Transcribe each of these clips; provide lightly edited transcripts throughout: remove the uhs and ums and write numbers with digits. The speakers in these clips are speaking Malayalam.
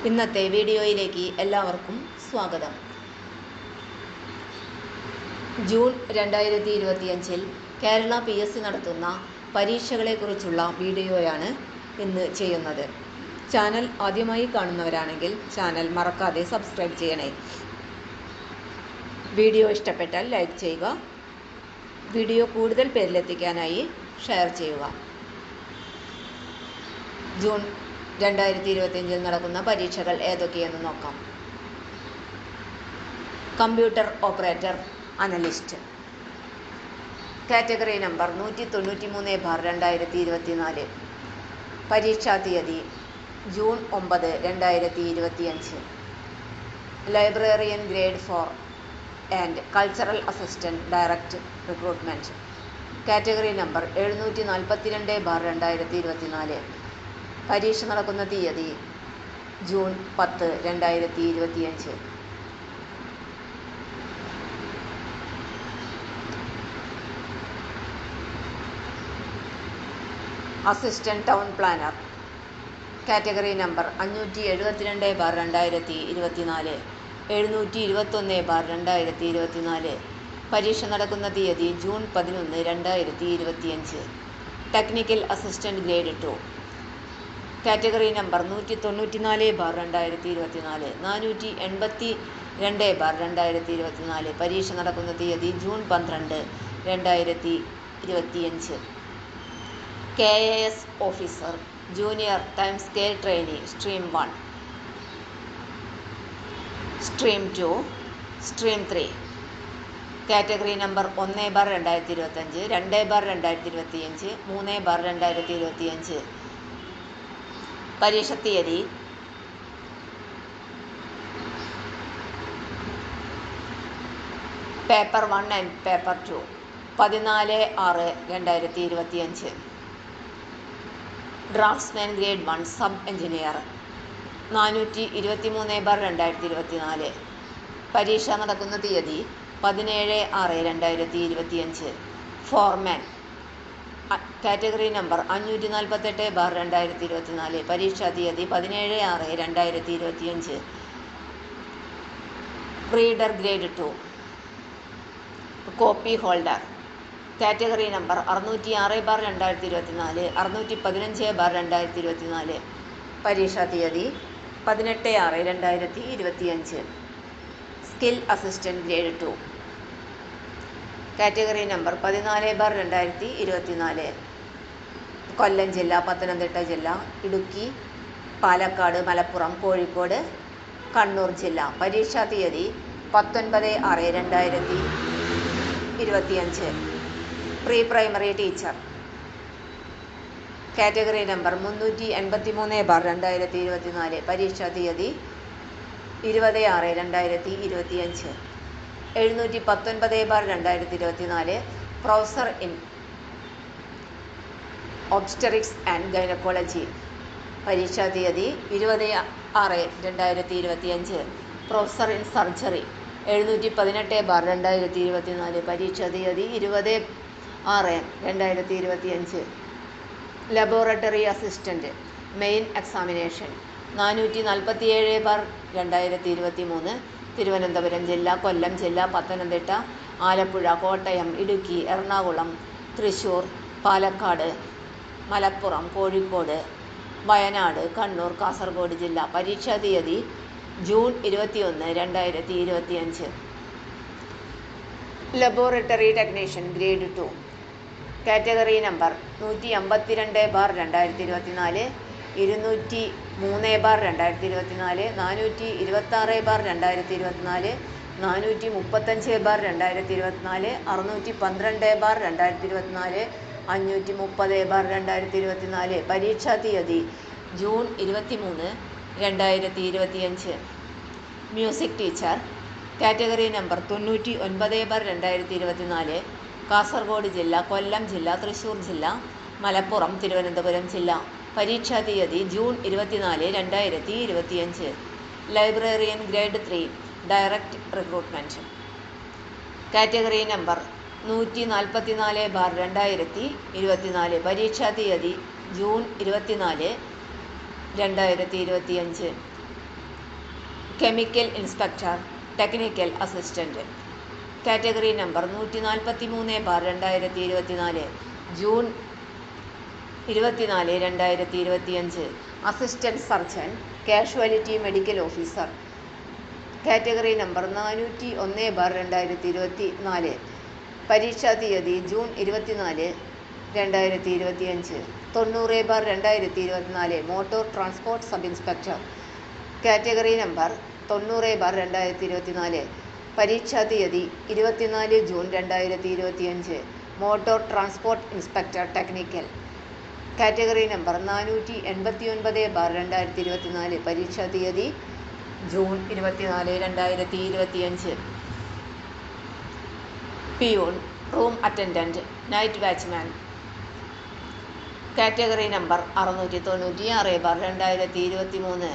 ഇന്നത്തെ വീഡിയോയിലേക്ക് എല്ലാവർക്കും സ്വാഗതം. ജൂൺ 2025 കേരള PSC നടത്തുന്ന പരീക്ഷകളെക്കുറിച്ചുള്ള വീഡിയോയാണ് ഇന്ന് ചെയ്യുന്നത്. ചാനൽ ആദ്യമായി കാണുന്നവരാണെങ്കിൽ ചാനൽ മറക്കാതെ സബ്സ്ക്രൈബ് ചെയ്യണേ. വീഡിയോ ഇഷ്ടപ്പെട്ടാൽ ലൈക്ക് ചെയ്യുക. വീഡിയോ കൂടുതൽ പേരിലെത്തിക്കാനായി ഷെയർ ചെയ്യുക. ജൂൺ 2025 നടക്കുന്ന പരീക്ഷകൾ ഏതൊക്കെയെന്ന് നോക്കാം. Computer operator analyst, category number 193/2024. പരീക്ഷാ തീയതി June 9, 2025. Librarian grade 4 and cultural assistant direct recruitment, category number 742/2024. പരീക്ഷ നടക്കുന്ന തീയതി June 10, 2025. Assistant town planar, category number 572/2024, 721/2024. പരീക്ഷ നടക്കുന്ന തീയതി June 11, 2025. Technical assistant grade 2, category number 194/2024, 482/2024. പരീക്ഷ നടക്കുന്ന തീയതി June 12, 2025. KAS officer junior time scale trainee stream 1, stream 2, stream 3, category number 1/2025, 2/2025, 3/2025. പരീക്ഷ തീയതി paper 1 and paper 2 14/6/2025. Draughtsman grade 1 sub engineer 423/2024. പരീക്ഷ നടക്കുന്ന തീയതി 17/6/2025. ഫോർമാൻ, കാറ്റഗറി നമ്പർ 548/2024. പരീക്ഷാ തീയതി 17/6/2025. Reader grade 2 copy holder, category number 606/2024, 615/2024. പരീക്ഷാ തീയതി 18/6/2025. Skill assistant grade 2, category number 14/2024. കൊല്ലം ജില്ല, പത്തനംതിട്ട ജില്ല, ഇടുക്കി, പാലക്കാട്, മലപ്പുറം, കോഴിക്കോട്, കണ്ണൂർ ജില്ല. പരീക്ഷാ തീയതി 19/6/2025. Pre primary teacher, category number 383/2024. പരീക്ഷാ തീയതി 20/6/2025. 719/2024. Professor in obstetrics and gynaecology. പരീക്ഷാ തീയതി 20/6/2025. Professor in surgery 718/2024. പരീക്ഷാ തീയതി 20/6/2025. Laboratory assistant main examination 447/2023. Thiruvananthapuram ജില്ല, കൊല്ലം ജില്ല, പത്തനംതിട്ട, ആലപ്പുഴ, കോട്ടയം, ഇടുക്കി, എറണാകുളം, തൃശ്ശൂർ, പാലക്കാട്, മലപ്പുറം, കോഴിക്കോട്, വയനാട്, കണ്ണൂർ, കാസർഗോഡ് ജില്ല. പരീക്ഷാ തീയതി June 21, 2025. Laboratory technician grade 2, category number 152/2024, 203/2024, 426/2024, 435/2024, 612/2024, 530/2024. പരീക്ഷാ തീയതി June 23, 2025. Music teacher, category number 99/2024. Kasaragod ജില്ല, കൊല്ലം ജില്ല, തൃശ്ശൂർ ജില്ല, മലപ്പുറം, തിരുവനന്തപുരം ജില്ല. പരീക്ഷാ തീയതി June 24, 2025. Librarian grade 3 direct recruitment, category number 144/2024. പരീക്ഷാ തീയതി June 24, 2025. Chemical inspector, technical assistant. Category number 143/2024 June 24, 2025. Assistant surgeon, casualty medical officer. Category number 401/2024. പരീക്ഷാ തീയതി June 24, 2025. 90/2024 motor transport sub inspector. Category number 90/2024. പരീക്ഷാ തീയതി 24 June 2025. Motor transport inspector technical. Category number 489/2024. പരീക്ഷാ തീയതി June 24, 2025. Peon, room attendant, night watchman. Category number 696/2023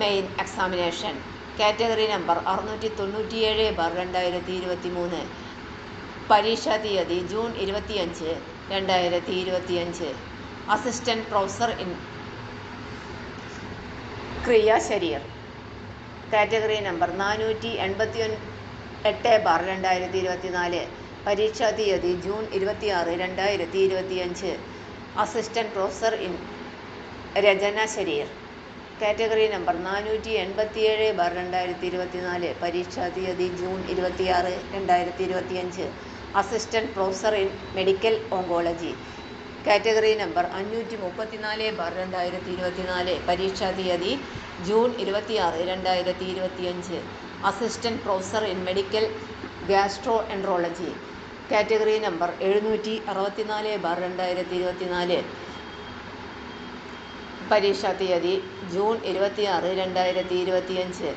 main examination. Category number 697/2023. പരീക്ഷാ തീയതി ജൂൺ 25, 2025. അസിസ്റ്റന്റ് പ്രൊഫസർ ഇൻ ക്രിയ ശരീർ. Category number 488/2024. പരീക്ഷാ തീയതി ജൂൺ 26, 2025. അസിസ്റ്റന്റ് പ്രൊഫസർ ഇൻ രചന ശരീർ. Category number 487/2024. പരീക്ഷാ തീയതി June 26, 2025. Assistant professor in medical oncology. Category number 534/2024. പരീക്ഷാ തീയതി June 26, 2025. Assistant professor in medical gastroenterology. Category number 764/2024. പരീക്ഷാ തീയതി June 26, 2025.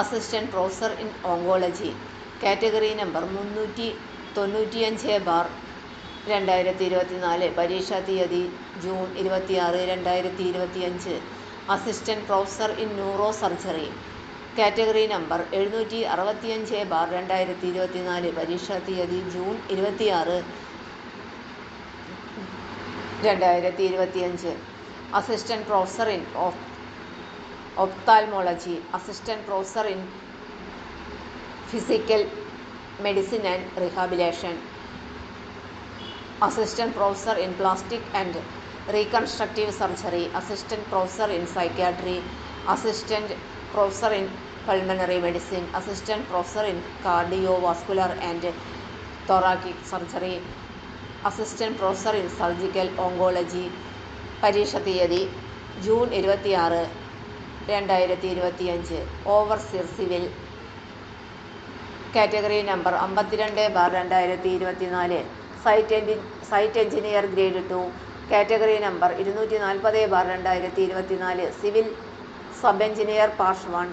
Assistant professor in oncology. Category number 395/2024. പരീക്ഷാ തീയതി June 26, 2025. Assistant professor in neuro surgery. Category number 765/2024. പരീക്ഷാ തീയതി June 26, 2025. Assistant professor in ophthalmology. Assistant professor in physical medicine and rehabilitation. Assistant professor in plastic and reconstructive surgery. Assistant professor in psychiatry. Assistant professor in pulmonary medicine. Assistant professor in cardiovascular and thoracic surgery. Assistant professor in surgical oncology. പരീക്ഷാ തീയതി June 26, 2025. Overseer civil. Category number 52/2024. Site engineer grade 2. Category number 240/2024. Civil sub engineer part 1.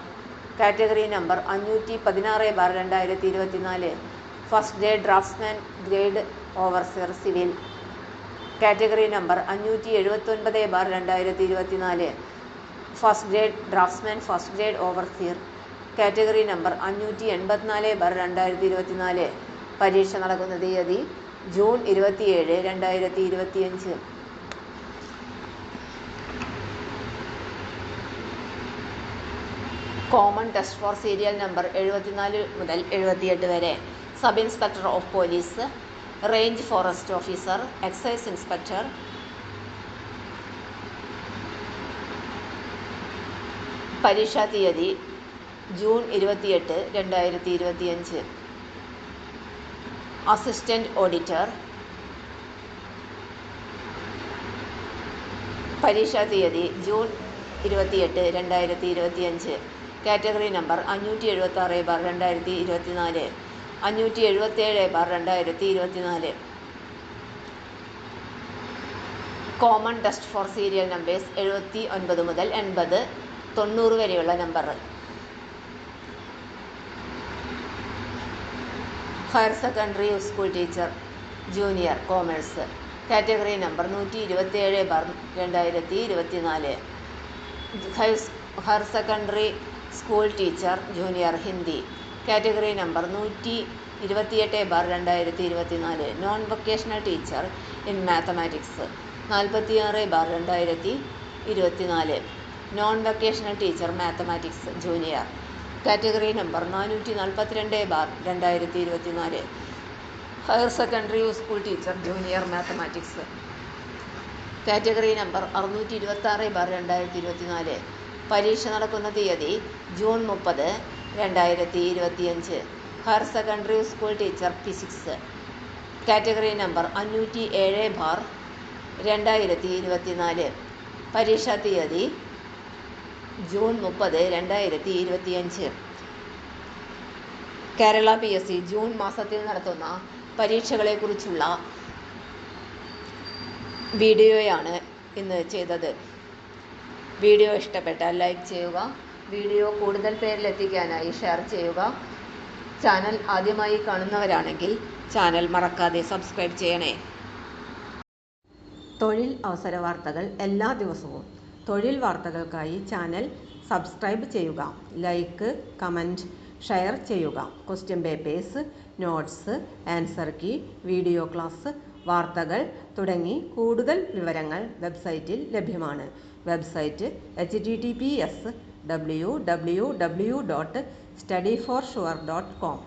Category number 516/2024. First grade draftsman grade overseer civil. Category number 579/2024. First grade draftsman first grade overseer. Category number 584/2024. പരീക്ഷ നടക്കുന്ന തീയതി June 27, 2025. Common test for serial number 74 മുതൽ 78 വരെ. Sub inspector of police, range forest officer, excise inspector. പരീക്ഷാ തീയതി ജൂൺ 28, 2025. Assistant auditor. പരീക്ഷാ തീയതി June 28, 2025. Category number 576/2024. 577/2024. Common test for serial numbers 79 മുതൽ 80, 90 വരെയുള്ള number. Higher secondary school teacher junior commerce. Category number 127/2024. Higher secondary school teacher junior Hindi. Category number 128/2024. Non vocational teacher in mathematics. 46/2024. Non vocational teacher mathematics junior. Category number 442/2024 higher secondary school teacher junior mathematics. Category number 626/2024 പരീക്ഷ നടക്കുന്ന തീയതി June 30, 2025 higher secondary school teacher physics. Category number 507/2024 പരീക്ഷാ തീയതി ജൂൺ 30, 2025 കേരള PSC ജൂൺ മാസത്തിൽ നടത്തുന്ന പരീക്ഷകളെക്കുറിച്ചുള്ള വീഡിയോയാണ് ഇന്ന് ചെയ്തത്. വീഡിയോ ഇഷ്ടപ്പെട്ടാൽ ലൈക്ക് ചെയ്യുക. വീഡിയോ കൂടുതൽ പേരിലെത്തിക്കാനായി ഷെയർ ചെയ്യുക. ചാനൽ ആദ്യമായി കാണുന്നവരാണെങ്കിൽ ചാനൽ മറക്കാതെ സബ്സ്ക്രൈബ് ചെയ്യണേ. തൊഴിൽ അവസര വാർത്തകൾ എല്ലാ ദിവസവും. തൊഴിൽ വാർത്തകൾക്കായി ചാനൽ സബ്സ്ക്രൈബ് ചെയ്യുക. ലൈക്ക്, കമൻറ്റ്, ഷെയർ ചെയ്യുക. Question papers, notes, answer key, video class, വാർത്തകൾ തുടങ്ങി കൂടുതൽ വിവരങ്ങൾ വെബ്സൈറ്റിൽ ലഭ്യമാണ്. Website https://www.studyforsure.com